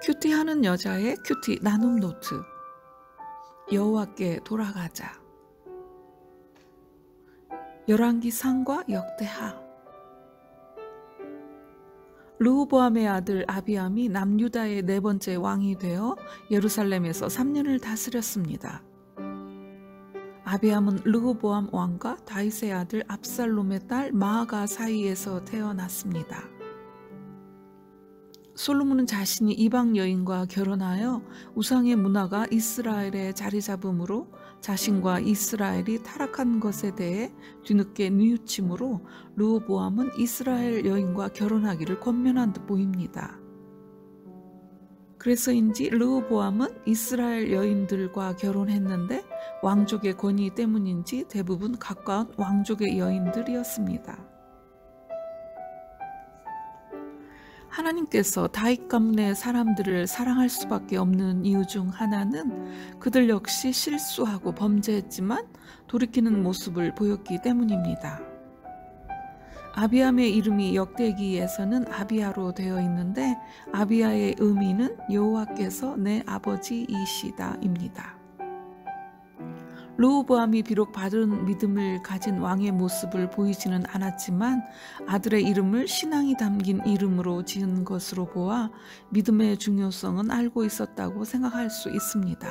큐티하는 여자의 큐티 나눔 노트. 여호와께 돌아가자. 열왕기상과 역대하. 르호보암의 아들 아비암이 남유다의 네 번째 왕이 되어 예루살렘에서 3년을 다스렸습니다. 아비암은 르호보암 왕과 다윗의 아들 압살롬의 딸 마아가 사이에서 태어났습니다. 솔로몬은 자신이 이방 여인과 결혼하여 우상의 문화가 이스라엘에 자리 잡음으로 자신과 이스라엘이 타락한 것에 대해 뒤늦게 뉘우침으로 르호보암은 이스라엘 여인과 결혼하기를 권면한 듯 보입니다. 그래서인지 르호보암은 이스라엘 여인들과 결혼했는데 왕족의 권위 때문인지 대부분 가까운 왕족의 여인들이었습니다. 하나님께서 다윗 가문의 사람들을 사랑할 수밖에 없는 이유 중 하나는 그들 역시 실수하고 범죄했지만 돌이키는 모습을 보였기 때문입니다. 아비암의 이름이 역대기에서는 아비야로 되어 있는데 아비야의 의미는 여호와께서 내 아버지이시다입니다. 르호보암이 비록 바른 믿음을 가진 왕의 모습을 보이지는 않았지만 아들의 이름을 신앙이 담긴 이름으로 지은 것으로 보아 믿음의 중요성은 알고 있었다고 생각할 수 있습니다.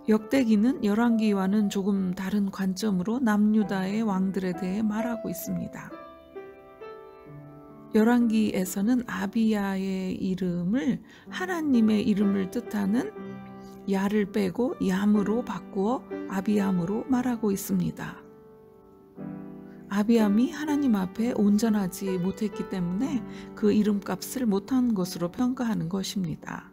역대기는 열왕기와는 조금 다른 관점으로 남유다의 왕들에 대해 말하고 있습니다. 열왕기에서는 아비야의 이름을 하나님의 이름을 뜻하는 야를 빼고 얌으로 바꾸어 아비암으로 말하고 있습니다. 아비암이 하나님 앞에 온전하지 못했기 때문에 그 이름값을 못한 것으로 평가하는 것입니다.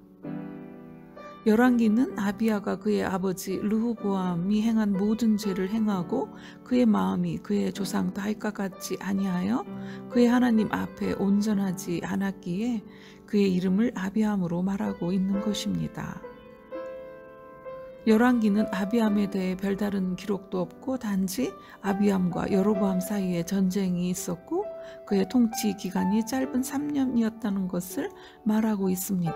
열왕기는 아비야가 그의 아버지 르호보암이 행한 모든 죄를 행하고 그의 마음이 그의 조상 다윗과 같지 아니하여 그의 하나님 앞에 온전하지 않았기에 그의 이름을 아비암으로 말하고 있는 것입니다. 열왕기는 아비암에 대해 별다른 기록도 없고 단지 아비암과 여로보암 사이에 전쟁이 있었고 그의 통치 기간이 짧은 3년이었다는 것을 말하고 있습니다.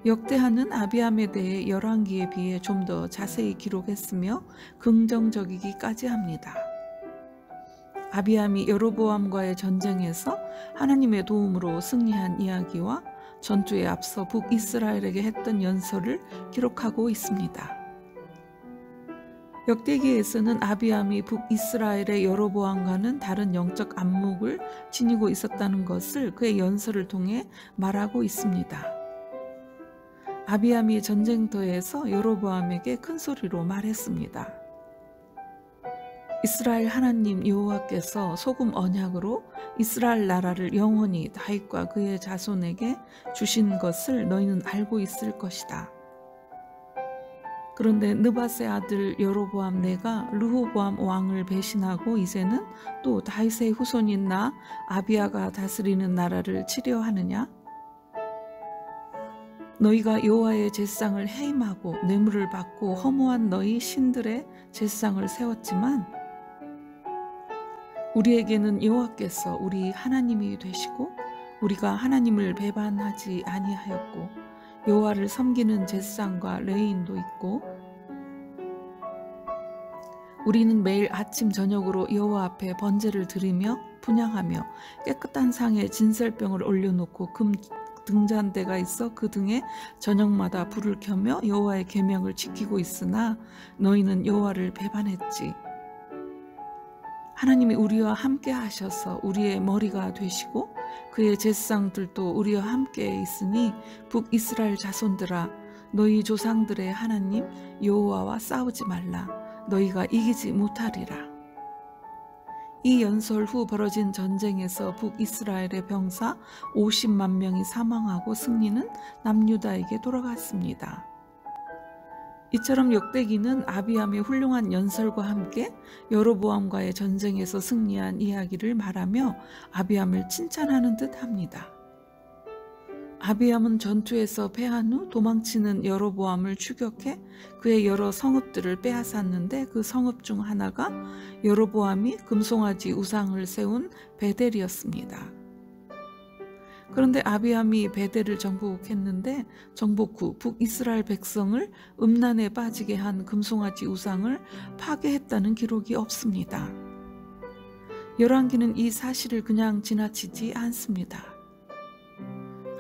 역대하는 아비암에 대해 열왕기에 비해 좀 더 자세히 기록했으며 긍정적이기까지 합니다. 아비암이 여로보암과의 전쟁에서 하나님의 도움으로 승리한 이야기와 전투에 앞서 북이스라엘에게 했던 연설을 기록하고 있습니다. 역대기에서는 아비암이 북이스라엘의 여로보암과는 다른 영적 안목을 지니고 있었다는 것을 그의 연설을 통해 말하고 있습니다. 아비암이 전쟁터에서 여로보암에게 큰 소리로 말했습니다. 이스라엘 하나님 여호와께서 소금 언약으로 이스라엘 나라를 영원히 다윗과 그의 자손에게 주신 것을 너희는 알고 있을 것이다. 그런데 느밧의 아들 여로보암 내가 르호보암 왕을 배신하고 이제는 또 다윗의 후손인 나 아비야가 다스리는 나라를 치려 하느냐? 너희가 여호와의 제상을 해임하고 뇌물을 받고 허무한 너희 신들의 제상을 세웠지만 우리에게는 여호와께서 우리 하나님이 되시고 우리가 하나님을 배반하지 아니하였고 여호와를 섬기는 제사장과 레위인도 있고 우리는 매일 아침 저녁으로 여호와 앞에 번제를 드리며 분향하며 깨끗한 상에 진설병을 올려놓고 금 등잔대가 있어 그 등에 저녁마다 불을 켜며 여호와의 계명을 지키고 있으나 너희는 여호와를 배반했지. 하나님이 우리와 함께 하셔서 우리의 머리가 되시고 그의 제사장들도 우리와 함께 있으니 북이스라엘 자손들아 너희 조상들의 하나님 여호와와 싸우지 말라. 너희가 이기지 못하리라. 이 연설 후 벌어진 전쟁에서 북이스라엘의 병사 50만 명이 사망하고 승리는 남유다에게 돌아갔습니다. 이처럼 역대기는 아비암의 훌륭한 연설과 함께 여로보암과의 전쟁에서 승리한 이야기를 말하며 아비암을 칭찬하는 듯 합니다. 아비암은 전투에서 패한 후 도망치는 여로보암을 추격해 그의 여러 성읍들을 빼앗았는데 그 성읍 중 하나가 여로보암이 금송아지 우상을 세운 베델이었습니다. 그런데 아비암이 베델을 정복했는데 정복 후 북이스라엘 백성을 음란에 빠지게 한 금송아지 우상을 파괴했다는 기록이 없습니다. 열왕기는 이 사실을 그냥 지나치지 않습니다.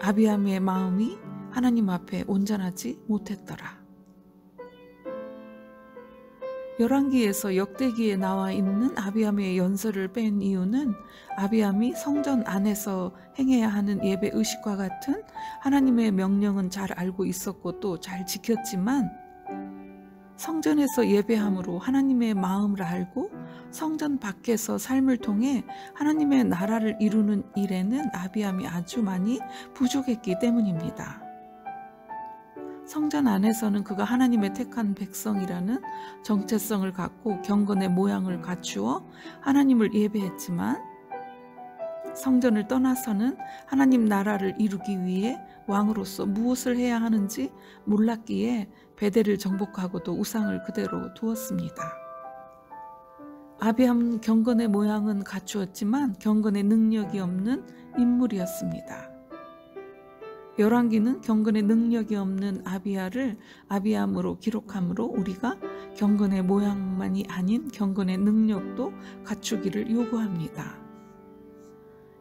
아비암의 마음이 하나님 앞에 온전하지 못했더라. 열왕기에서 역대기에 나와 있는 아비암의 연설을 뺀 이유는 아비암이 성전 안에서 행해야 하는 예배 의식과 같은 하나님의 명령은 잘 알고 있었고 또 잘 지켰지만 성전에서 예배함으로 하나님의 마음을 알고 성전 밖에서 삶을 통해 하나님의 나라를 이루는 일에는 아비암이 아주 많이 부족했기 때문입니다. 성전 안에서는 그가 하나님의 택한 백성이라는 정체성을 갖고 경건의 모양을 갖추어 하나님을 예배했지만 성전을 떠나서는 하나님 나라를 이루기 위해 왕으로서 무엇을 해야 하는지 몰랐기에 베델을 정복하고도 우상을 그대로 두었습니다. 아비암은 경건의 모양은 갖추었지만 경건의 능력이 없는 인물이었습니다. 열왕기는 경건의 능력이 없는 아비야를 아비암으로 기록하므로 우리가 경건의 모양만이 아닌 경건의 능력도 갖추기를 요구합니다.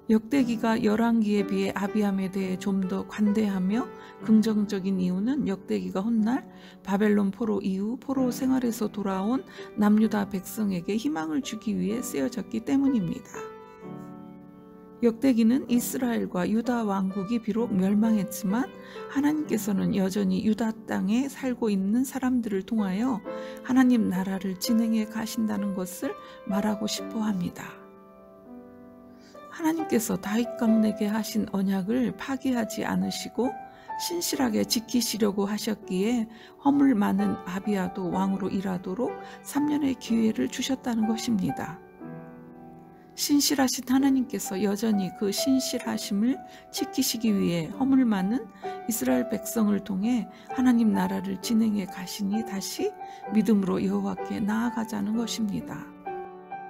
역대기가 열왕기에 비해 아비암에 대해 좀 더 관대하며 긍정적인 이유는 역대기가 훗날 바벨론 포로 이후 포로 생활에서 돌아온 남유다 백성에게 희망을 주기 위해 쓰여졌기 때문입니다. 역대기는 이스라엘과 유다 왕국이 비록 멸망했지만 하나님께서는 여전히 유다 땅에 살고 있는 사람들을 통하여 하나님 나라를 진행해 가신다는 것을 말하고 싶어 합니다. 하나님께서 다윗 가문에게 하신 언약을 파기하지 않으시고 신실하게 지키시려고 하셨기에 허물 많은 아비야도 왕으로 일하도록 3년의 기회를 주셨다는 것입니다. 신실하신 하나님께서 여전히 그 신실하심을 지키시기 위해 허물 많은 이스라엘 백성을 통해 하나님 나라를 진행해 가시니 다시 믿음으로 여호와께 나아가자는 것입니다.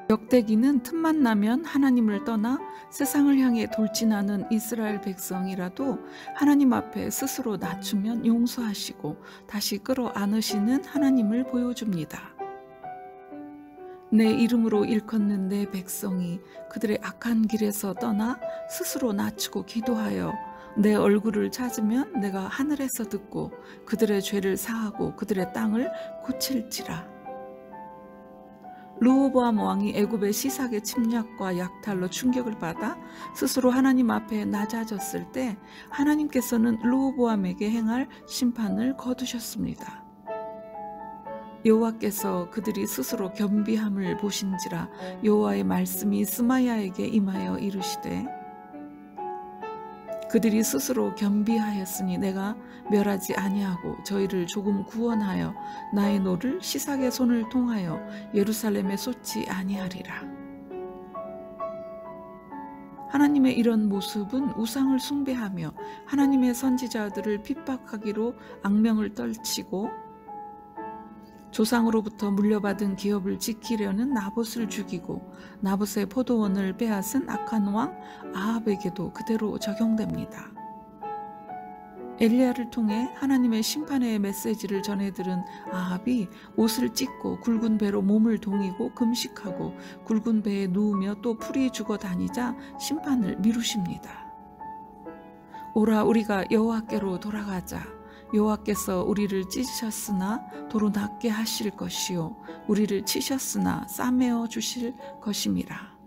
역대기는 틈만 나면 하나님을 떠나 세상을 향해 돌진하는 이스라엘 백성이라도 하나님 앞에 스스로 낮추면 용서하시고 다시 끌어안으시는 하나님을 보여줍니다. 내 이름으로 일컫는 내 백성이 그들의 악한 길에서 떠나 스스로 낮추고 기도하여 내 얼굴을 찾으면 내가 하늘에서 듣고 그들의 죄를 사하고 그들의 땅을 고칠지라. 르호보암 왕이 애굽의 시삭의 침략과 약탈로 충격을 받아 스스로 하나님 앞에 낮아졌을 때 하나님께서는 르호보암에게 행할 심판을 거두셨습니다. 여호와께서 그들이 스스로 겸비함을 보신지라 여호와의 말씀이 스마야에게 임하여 이르시되 그들이 스스로 겸비하였으니 내가 멸하지 아니하고 저희를 조금 구원하여 나의 노를 시삭의 손을 통하여 예루살렘에 쏟지 아니하리라. 하나님의 이런 모습은 우상을 숭배하며 하나님의 선지자들을 핍박하기로 악명을 떨치고 조상으로부터 물려받은 기업을 지키려는 나봇을 죽이고 나봇의 포도원을 빼앗은 악한 왕 아합에게도 그대로 적용됩니다. 엘리야를 통해 하나님의 심판의 메시지를 전해들은 아합이 옷을 찢고 굵은 배로 몸을 동이고 금식하고 굵은 배에 누우며 또 풀이 죽어 다니자 심판을 미루십니다. 오라 우리가 여호와께로 돌아가자. 여호와께서 우리를 찢으셨으나 도로 낫게 하실 것이요 우리를 치셨으나 싸매어 주실 것임이라.